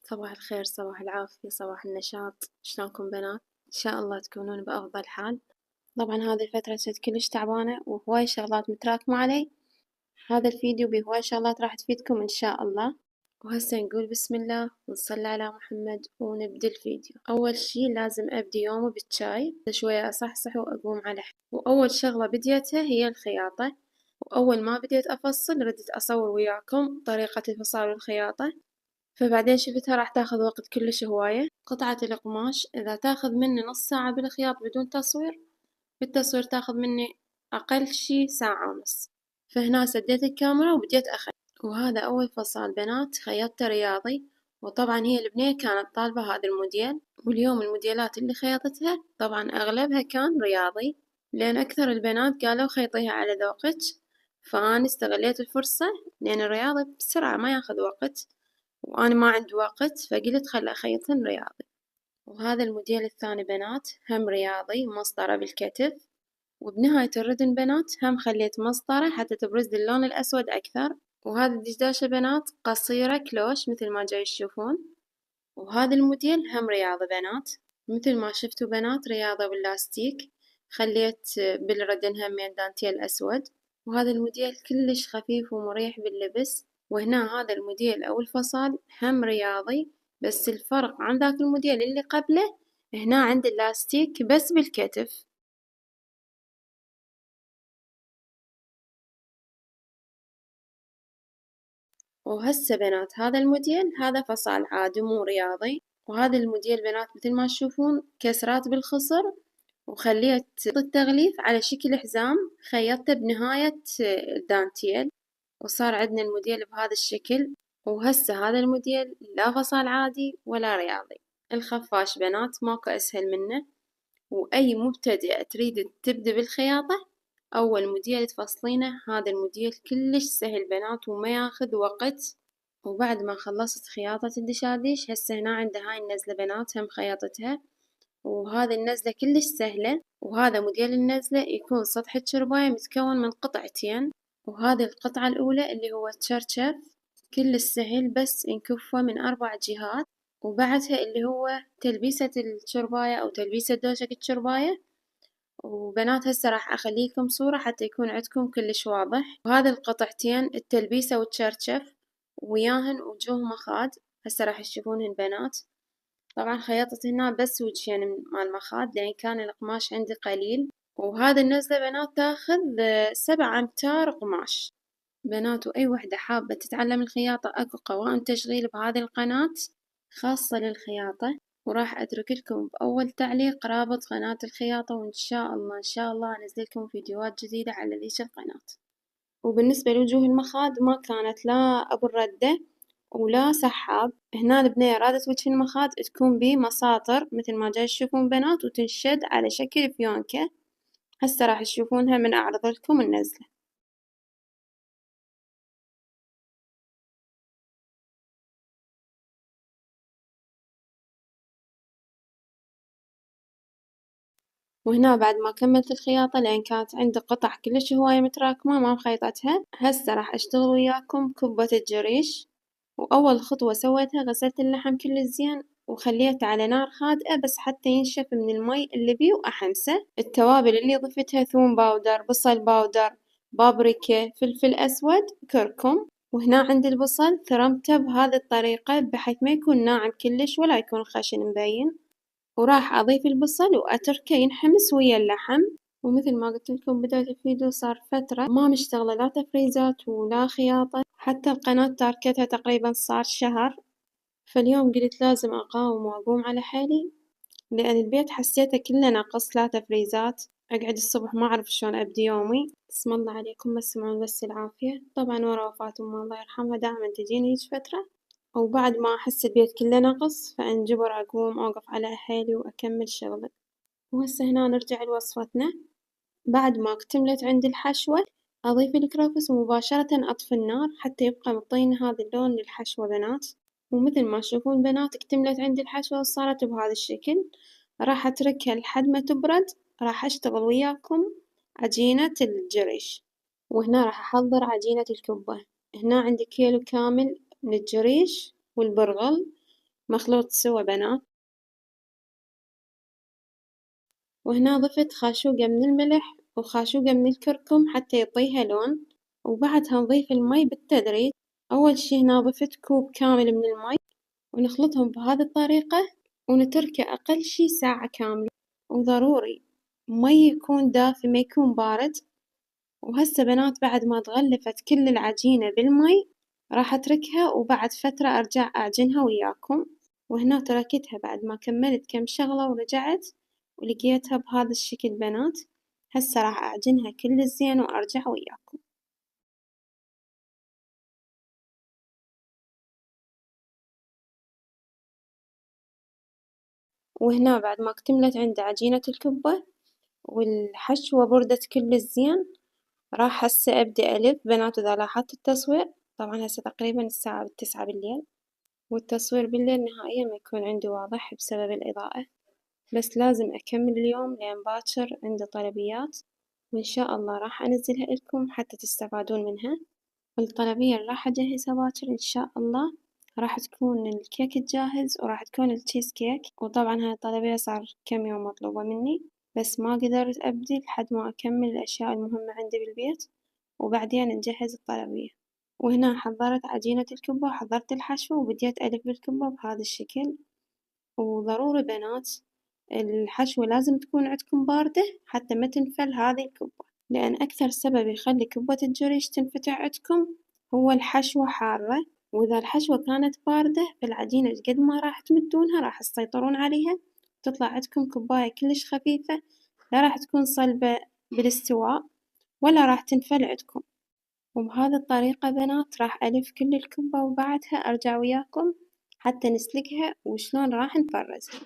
صباح الخير، صباح العافية، صباح النشاط. شلونكم بنات؟ إن شاء الله تكونون بأفضل حال. طبعا هذه الفترة صرت كلش تعبانة وهواي شغلات متراكمة علي. هذا الفيديو بهواي شغلات راح تفيدكم إن شاء الله. وهسه نقول بسم الله ونصلي على محمد ونبدأ الفيديو. أول شي لازم أبدي يومي بالشاي، شوية أصحصح وأقوم على حل. وأول شغلة بديتها هي الخياطة، وأول ما بديت أفصل ردت أصور وياكم طريقة الفصال والخياطة. فبعدين شفتها راح تاخذ وقت كلش هواية. قطعة القماش إذا تاخذ مني نص ساعة بالخياط بدون تصوير، بالتصوير تاخذ مني أقل شي ساعة ونص. فهنا سديت الكاميرا وبديت أخيط. وهذا أول فصال بنات خيطته رياضي، وطبعا هي البنية كانت طالبة هذا الموديل، واليوم الموديلات اللي خيطتها طبعا أغلبها كان رياضي، لأن أكثر البنات قالوا خيطيها على ذوقك. فأنا استغليت الفرصة لأن الرياضي بسرعة ما ياخذ وقت، وأنا ما عندي وقت فقلت خل أخيطهن رياضي. وهذا الموديل الثاني بنات هم رياضي مسطرة بالكتف، وبنهاية الردن بنات هم خليت مسطرة حتى تبرز اللون الأسود أكثر. وهذه الدشداشة بنات قصيرة كلوش مثل ما جاي تشوفون. وهذا الموديل هم رياضي بنات مثل ما شفتوا بنات، رياضة باللاستيك. خليت بالردن همين دانتيل أسود. وهذا الموديل كلش خفيف ومريح باللبس. وهنا هذا الموديل أو الفصال هم رياضي، بس الفرق عن ذاك الموديل اللي قبله هنا عند اللاستيك بس بالكتف. وهسه بنات هذا الموديل هذا فصال عادي مو رياضي. وهذا الموديل بنات مثل ما تشوفون كسرات بالخصر، وخليت التغليف على شكل حزام خيطته بنهاية الدانتيل، وصار عندنا الموديل بهذا الشكل. وهسه هذا الموديل لا فصال عادي ولا رياضي، الخفاش بنات ماكو أسهل منه. وأي مبتدئة تريد تبدأ بالخياطة أول موديل تفصلينه هذا الموديل كلش سهل بنات وما ياخذ وقت. وبعد ما خلصت خياطة الدشاديش هسه هنا عند هاي النزلة بنات هم خياطتها، وهذه النزلة كلش سهلة. وهذا موديل النزلة يكون سطح الشرباية متكون من قطعتين، وهذه القطعة الأولى اللي هو تشرشف كلش سهل بس نكفه من 4 جهات. وبعدها اللي هو تلبيسة الشرباية أو تلبيسة دوشة الشرباية. وبنات هسه راح أخليكم صورة حتى يكون عندكم كلش واضح. وهذه القطعتين التلبيسة والتشرشف وياهن وجوه مخاد هسه راح تشوفونهن بنات. طبعا خيطت هنا بس وجهين مال مخاد لأن كان القماش عندي قليل. وهذا النزلة بنات تاخذ 7 أمتار قماش بنات. وأي وحدة حابة تتعلم الخياطة أكو قوائم تشغيل بهذه القناة خاصة للخياطة، وراح أترك لكم بأول تعليق رابط قناة الخياطة، وإن شاء الله إن شاء الله أنزلكم فيديوهات جديدة على ذيش القناة. وبالنسبة لوجوه المخاد ما كانت لا أبو الردة ولا سحاب. هنا البنية رادت وجه المخاد تكون بيه مساطر مثل ما جاي تشوفون بنات وتنشد على شكل فيونكة. هسه راح تشوفونها من أعرض لكم النزلة. وهنا بعد ما كملت الخياطة لأن كانت عندي قطع كلش هواية متراكمة ما مخيطتها، هسه راح أشتغل وياكم كبة الجريش. وأول خطوة سويتها غسلت اللحم كلش زين وخليته على نار هادئة بس حتى ينشف من المي اللي بيه وأحمسه. التوابل اللي ضفتها ثوم باودر، بصل باودر، بابريكا، فلفل أسود، كركم. وهنا عندي البصل ثرمته بهذه الطريقة بحيث ما يكون ناعم كلش ولا يكون خشن مبين. وراح أضيف البصل وأتركه ينحمس ويا اللحم. ومثل ما قلت لكم بداية الفيديو صار فترة ما مشتغلة لا تفريزات ولا خياطة، حتى القناة تاركتها تقريبا صار شهر. فاليوم قلت لازم أقاوم وأقوم على حيلي، لأن البيت حسيته كله ناقص لا تفريزات. أقعد الصبح ما أعرف شلون أبدي يومي. اسم الله عليكم ما تسمعون بس العافية. طبعا ورا وفاة أمي الله يرحمها دائما تجيني هيج فترة، وبعد ما أحس البيت كله نقص فأنجبر أقوم أوقف على حيلي وأكمل شغلي. وهسه هنا نرجع لوصفتنا. بعد ما اكتملت عندي الحشوة أضيف الكرفس ومباشرة أطفي النار حتى يبقى مطين هذا اللون للحشوة بنات. ومثل ما تشوفون بنات اكتملت عندي الحشوة وصارت بهذا الشكل. راح أتركها لحد ما تبرد. راح أشتغل وياكم عجينة الجريش. وهنا راح أحضر عجينة الكبة. هنا عندي كيلو كامل من الجريش والبرغل، مخلوط سوا بنات. وهنا ضفت خاشوقة من الملح وخاشوقة من الكركم حتى يعطيها لون، وبعدها نضيف المي بالتدريج. أول شي هنا ضفت كوب كامل من المي ونخلطهم بهذي الطريقة ونتركه أقل شي ساعة كاملة، وضروري مي يكون دافي ما يكون بارد. وهسه بنات بعد ما تغلفت كل العجينة بالمي راح أتركها وبعد فترة أرجع أعجنها وياكم. وهنا تركتها بعد ما كملت كم شغلة ورجعت ولقيتها بهذا الشكل بنات. هسه راح أعجنها كل زين وأرجع وياكم. وهنا بعد ما اكتملت عندي عجينة الكبة والحشوة بردت كل زين، راح هسه أبدي ألف بنات. إذا لاحظت التصوير طبعا هسه تقريبا الساعة 9 بالليل، والتصوير بالليل نهائيا ما يكون عندي واضح بسبب الإضاءة، بس لازم أكمل اليوم لأن باكر عندي طلبيات، وإن شاء الله راح أنزلها لكم حتى تستفادون منها. الطلبية اللي راح أجهزها باكر إن شاء الله راح تكون الكيك الجاهز وراح تكون التشيز كيك. وطبعا هاي الطلبية صار كم يوم مطلوبة مني بس ما قدرت أبدي لحد ما أكمل الأشياء المهمة عندي بالبيت وبعدين نجهز الطلبية. وهنا حضرت عجينة الكبة وحضرت الحشو وبديت ألف بالكبة بهذا الشكل. وضروري بنات الحشوة لازم تكون عندكم باردة حتى ما تنفل هذي الكبة، لأن أكثر سبب يخلي كبة الجريش تنفتح عندكم هو الحشوة حارة. وإذا الحشوة كانت باردة فالعجينة قد ما راح تمدونها راح تسيطرون عليها تطلع عندكم كباية كلش خفيفة، لا راح تكون صلبة بالاستواء ولا راح تنفل عندكم. وبهذي الطريقة بنات راح ألف كل الكبة وبعدها أرجع وياكم حتى نسلقها وشلون راح نفرزها.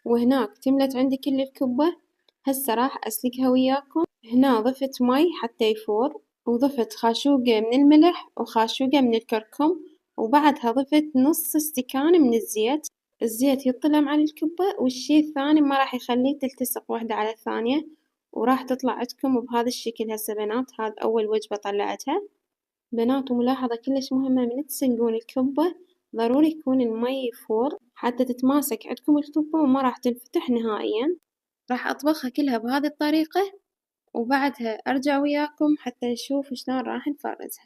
وهنا اكتملت عندي كل الكبة. هسه راح أسلقها وياكم. هنا ضفت مي حتى يفور، وضفت خاشوقة من الملح وخاشوقة من الكركم، وبعدها ضفت نص استكان من الزيت. الزيت يطلع على الكبة والشي الثاني ما راح يخليه تلتصق واحدة على الثانية، وراح تطلع عندكم بهذا الشكل. هسه بنات هذا أول وجبة طلعتها بنات. وملاحظة كلش مهمة من تسلقون الكبة ضروري يكون المي يفور حتى تتماسك عندكم الكبة وما راح تنفتح نهائيا. راح أطبخها كلها بهذي الطريقة وبعدها أرجع وياكم حتى نشوف شلون راح نفرزها.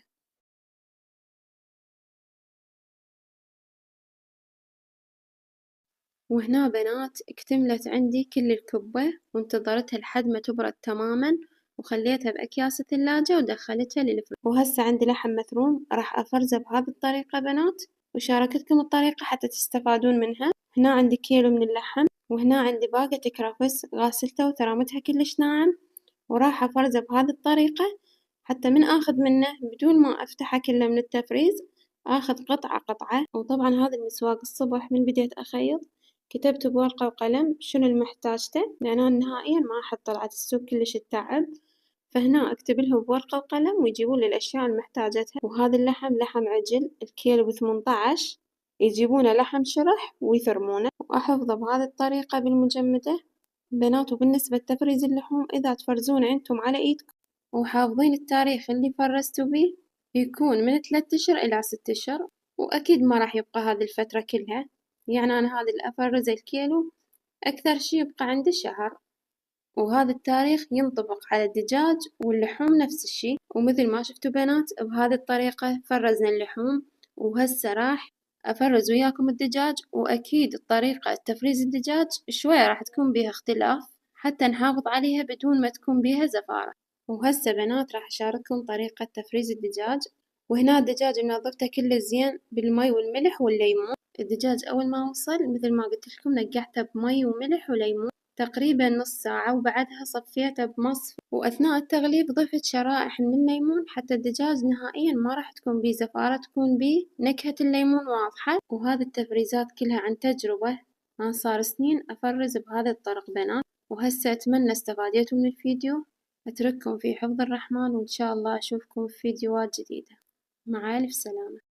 وهنا بنات اكتملت عندي كل الكبة وانتظرتها لحد ما تبرد تماما وخليتها بأكياس الثلاجة ودخلتها للفريز. وهسه عندي لحم مثروم راح أفرزه بهذي الطريقة بنات وشاركتكم الطريقة حتى تستفادون منها. هنا عندي كيلو من اللحم، وهنا عندي باقة كرفس غاسلته وترامتها كلش ناعم وراح أفرزه بهذي الطريقة حتى من آخذ منه بدون ما أفتحه كله من التفريز آخذ قطعة قطعة. وطبعا هذا المسواق الصبح من بديت أخيط كتبت بورقة وقلم شنو المحتاجته لأن أنا نهائيا ما أحب طلعت السوق كلش التعب، فهنا أكتب لهم بورقة وقلم ويجيبون لي الأشياء المحتاجتها. وهذا اللحم لحم عجل الكيلو ب18، يجيبونه لحم شرح ويثرمونه وأحفظه بهذه الطريقة بالمجمدة بنات. وبالنسبة لتفريز اللحوم إذا تفرزون عندكم على إيدكم وحافظين التاريخ اللي فرزتوا بيه يكون من 3 أشهر إلى 6 أشهر، وأكيد ما راح يبقى هذي الفترة كلها. يعني أنا هذي اللي أفرزه الكيلو أكثر شي يبقى عندي شهر. وهذا التاريخ ينطبق على الدجاج واللحوم نفس الشي. ومثل ما شفتوا بنات بهذه الطريقة فرزنا اللحوم، وهسه راح أفرز وياكم الدجاج. وأكيد طريقة تفريز الدجاج شوية راح تكون بيها اختلاف حتى نحافظ عليها بدون ما تكون بيها زفارة. وهسه بنات راح أشارككم طريقة تفريز الدجاج. وهنا الدجاج منظفته كله زين بالمي والملح والليمون. الدجاج أول ما وصل مثل ما قلت لكم نقعته بمي وملح وليمون تقريبا نص ساعة، وبعدها صفيته بمصفى، وأثناء التغليف ضفت شرائح من الليمون حتى الدجاج نهائيا ما راح تكون بيه زفارة، تكون بيه نكهة الليمون واضحة. وهذه التفريزات كلها عن تجربة، أنا صار سنين أفرز بهذا الطرق بنات. وهسه أتمنى استفاديتوا من الفيديو، أترككم في حفظ الرحمن، وإن شاء الله أشوفكم في فيديوهات جديدة. مع ألف سلامة.